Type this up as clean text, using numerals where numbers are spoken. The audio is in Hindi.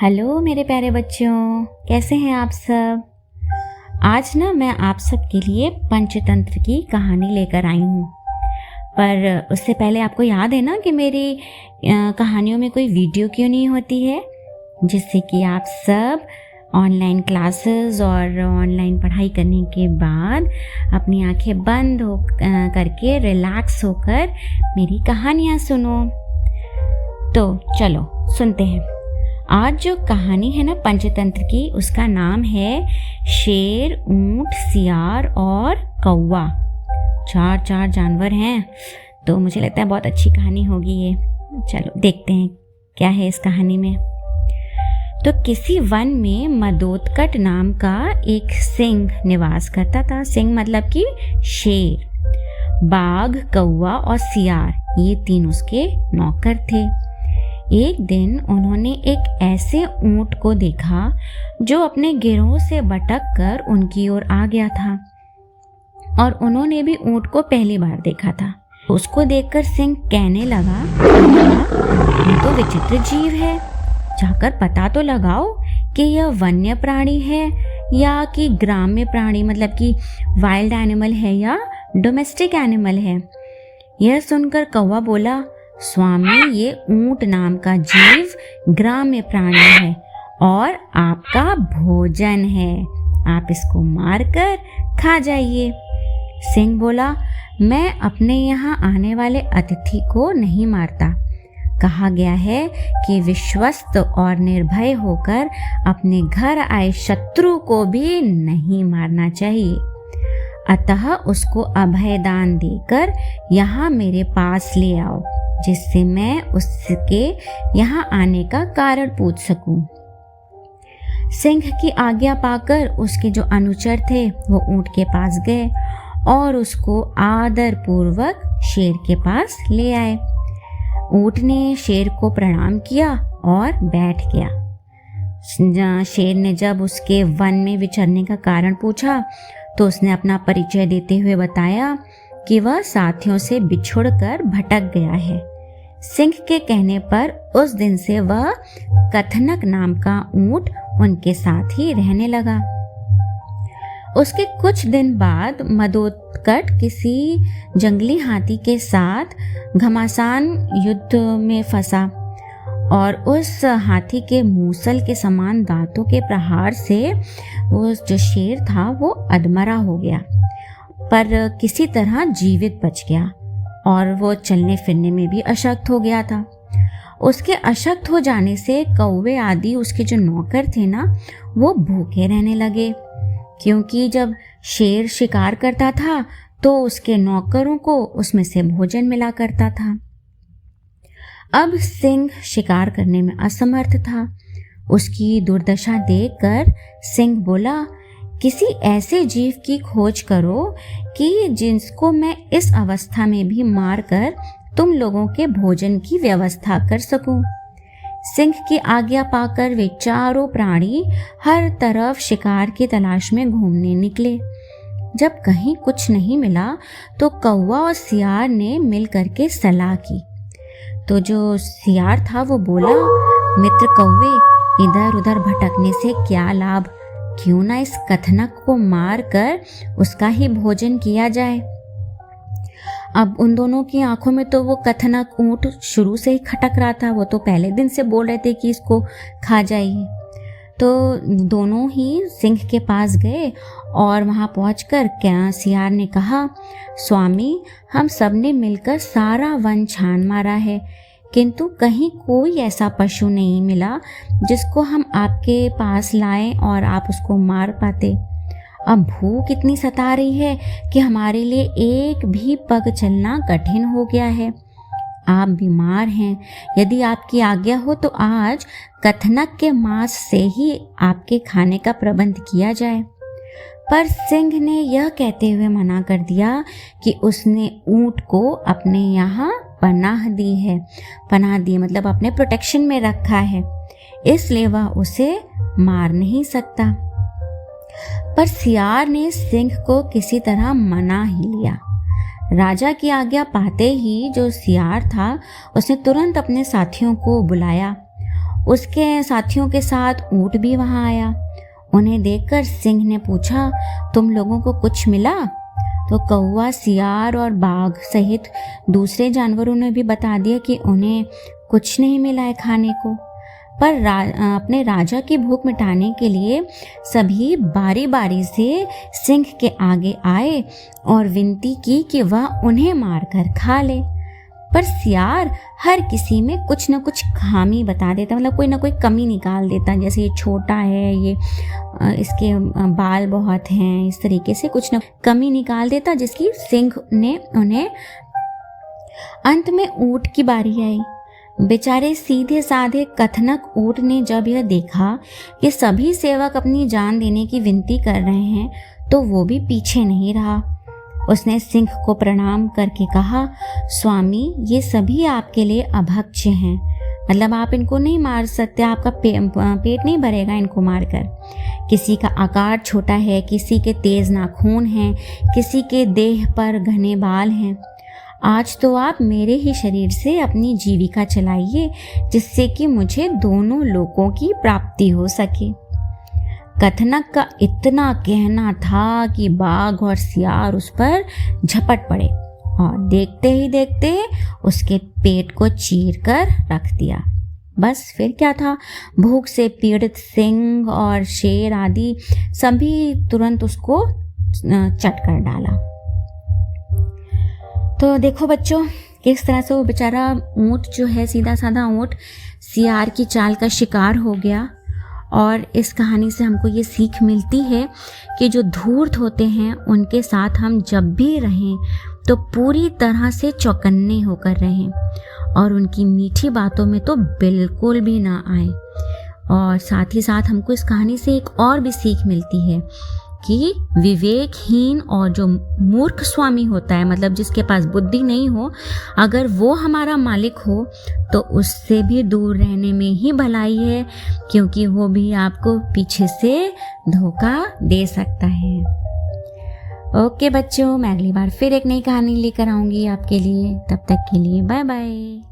हेलो मेरे प्यारे बच्चों, कैसे हैं आप सब। आज ना मैं आप सब के लिए पंचतंत्र की कहानी लेकर आई हूँ। पर उससे पहले आपको याद है ना कि मेरी कहानियों में कोई वीडियो क्यों नहीं होती है, जिससे कि आप सब ऑनलाइन क्लासेस और ऑनलाइन पढ़ाई करने के बाद अपनी आंखें बंद हो करके रिलैक्स होकर मेरी कहानियाँ सुनो। तो चलो सुनते हैं। आज जो कहानी है ना पंचतंत्र की, उसका नाम है शेर, ऊंट, सियार और कौवा। चार जानवर हैं, तो मुझे लगता है बहुत अच्छी कहानी होगी ये। चलो देखते हैं क्या है इस कहानी में। तो किसी वन में मदोत्कट नाम का एक सिंह निवास करता था। सिंह मतलब कि शेर। बाघ, कौवा और सियार ये तीन उसके नौकर थे। एक दिन उन्होंने एक ऐसे ऊंट को देखा जो अपने गिरोह से भटक कर उनकी ओर आ गया था, और उन्होंने भी ऊंट को पहली बार देखा था। उसको देखकर सिंह कहने लगा, ये तो विचित्र जीव है, जाकर पता तो लगाओ कि यह वन्य प्राणी है या कि ग्राम्य प्राणी मतलब कि वाइल्ड एनिमल है या डोमेस्टिक एनिमल है। यह सुनकर कौवा बोला, स्वामी, ये ऊंट नाम का जीव ग्राम्य प्राणी है और आपका भोजन है, आप इसको मारकर खा जाइए। सिंह बोला, मैं अपने यहाँ आने वाले अतिथि को नहीं मारता। कहा गया है कि विश्वस्त और निर्भय होकर अपने घर आए शत्रु को भी नहीं मारना चाहिए। अतः उसको अभय दान देकर यहाँ मेरे पास ले आओ, जिससे मैं उसके यहाँ आने का कारण पूछ सकूं। सिंह की आज्ञा पाकर उसके जो अनुचर थे वो ऊंट के पास गए और उसको आदर पूर्वक शेर के पास ले आए। ऊंट ने शेर को प्रणाम किया और बैठ गया। शेर ने जब उसके वन में विचरने का कारण पूछा तो उसने अपना परिचय देते हुए बताया कि वह साथियों से बिछुड़कर भटक गया है। सिंह के कहने पर उस दिन से वह कथनक नाम का ऊंट उनके साथ ही रहने लगा। उसके कुछ दिन बाद मदोत्कट किसी जंगली हाथी के साथ घमासान युद्ध में फंसा और उस हाथी के मूसल के समान दांतों के प्रहार से वो जो शेर था वो अधमरा हो गया, पर किसी तरह जीवित बच गया और वो चलने फिरने में भी अशक्त हो गया था। उसके अशक्त हो जाने से कौवे आदि उसके जो नौकर थे ना वो भूखे रहने लगे, क्योंकि जब शेर शिकार करता था तो उसके नौकरों को उसमें से भोजन मिला करता था। अब सिंह शिकार करने में असमर्थ था। उसकी दुर्दशा देखकर सिंह बोला, किसी ऐसे जीव की खोज करो कि जिसको मैं इस अवस्था में भी मारकर तुम लोगों के भोजन की व्यवस्था कर सकूं। सिंह की आज्ञा पाकर वे चारों प्राणी हर तरफ शिकार की तलाश में घूमने निकले। जब कहीं कुछ नहीं मिला तो कौवा और सियार ने मिल करके सलाह की। तो जो सियार था वो बोला, मित्र कौवे, इधर उधर भटकने से क्या लाभ, क्यों ना इस कथनक को मार कर उसका ही भोजन किया जाए। अब उन दोनों की आंखों में तो वो कथनक ऊंट शुरू से ही खटक रहा था। वो तो पहले दिन से बोल रहे थे कि इसको खा जाइए। तो दोनों ही सिंह के पास गए और वहां पहुंचकर सियार ने कहा, स्वामी, हम सब ने मिलकर सारा वन छान मारा है, किंतु कहीं कोई ऐसा पशु नहीं मिला जिसको हम आपके पास लाएं और आप उसको मार पाते। अब भूख इतनी सता रही है कि हमारे लिए एक भी पग चलना कठिन हो गया है। आप बीमार हैं, यदि आपकी आज्ञा हो तो आज कथनक के मांस से ही आपके खाने का प्रबंध किया जाए। पर सिंह ने यह कहते हुए मना कर दिया कि उसने ऊंट को अपने यहाँ पनाह दी है। पनाह दी मतलब अपने प्रोटेक्शन में रखा है, इसलिए वह उसे मार नहीं सकता। पर सियार ने सिंह को किसी तरह मना ही लिया। राजा की आज्ञा पाते ही जो सियार था उसने तुरंत अपने साथियों को बुलाया उसके साथियों के साथ ऊंट भी वहां आया। उन्हें देखकर सिंह ने पूछा, तुम लोगों को कुछ मिला? तो कौवा, सियार और बाघ सहित दूसरे जानवरों ने भी बता दिया कि उन्हें कुछ नहीं मिला है खाने को। पर अपने राजा की भूख मिटाने के लिए सभी बारी बारी से सिंह के आगे आए और विनती की कि वह उन्हें मारकर खा ले। पर सियार हर किसी में कुछ न कुछ खामी बता देता, मतलब कोई ना कोई कमी निकाल देता, जैसे ये छोटा है, ये इसके बाल बहुत हैं, इस तरीके से कुछ न कमी निकाल देता, जिसकी सिंह ने उन्हें। अंत में ऊंट की बारी आई। बेचारे सीधे साधे कथनक ऊंट ने जब यह देखा कि सभी सेवक अपनी जान देने की विनती कर रहे हैं, तो वो भी पीछे नहीं रहा। उसने सिंह को प्रणाम करके कहा, स्वामी, ये सभी आपके लिए अभक्ष्य हैं, मतलब आप इनको नहीं मार सकते, आपका पेट नहीं भरेगा इनको मारकर। किसी का आकार छोटा है, किसी के तेज नाखून हैं, किसी के देह पर घने बाल हैं। आज तो आप मेरे ही शरीर से अपनी जीविका चलाइए, जिससे कि मुझे दोनों लोकों की प्राप्ति हो सके। कथनक का इतना कहना था कि बाघ और सियार उस पर झपट पड़े और देखते ही देखते उसके पेट को चीर कर रख दिया। बस फिर क्या था, भूख से पीड़ित सिंह और शेर आदि सभी तुरंत उसको चट कर डाला। तो देखो बच्चों, किस तरह से वो बेचारा ऊंट जो है, सीधा साधा ऊंट, सियार की चाल का शिकार हो गया। और इस कहानी से हमको ये सीख मिलती है कि जो धूर्त होते हैं उनके साथ हम जब भी रहें तो पूरी तरह से चौकन्ने होकर रहें और उनकी मीठी बातों में तो बिल्कुल भी ना आए। और साथ ही साथ हमको इस कहानी से एक और भी सीख मिलती है कि विवेकहीन और जो मूर्ख स्वामी होता है, मतलब जिसके पास बुद्धि नहीं हो, अगर वो हमारा मालिक हो तो उससे भी दूर रहने में ही भलाई है, क्योंकि वो भी आपको पीछे से धोखा दे सकता है। ओके बच्चों, मैं अगली बार फिर एक नई कहानी लेकर आऊँगी आपके लिए। तब तक के लिए बाय बाय।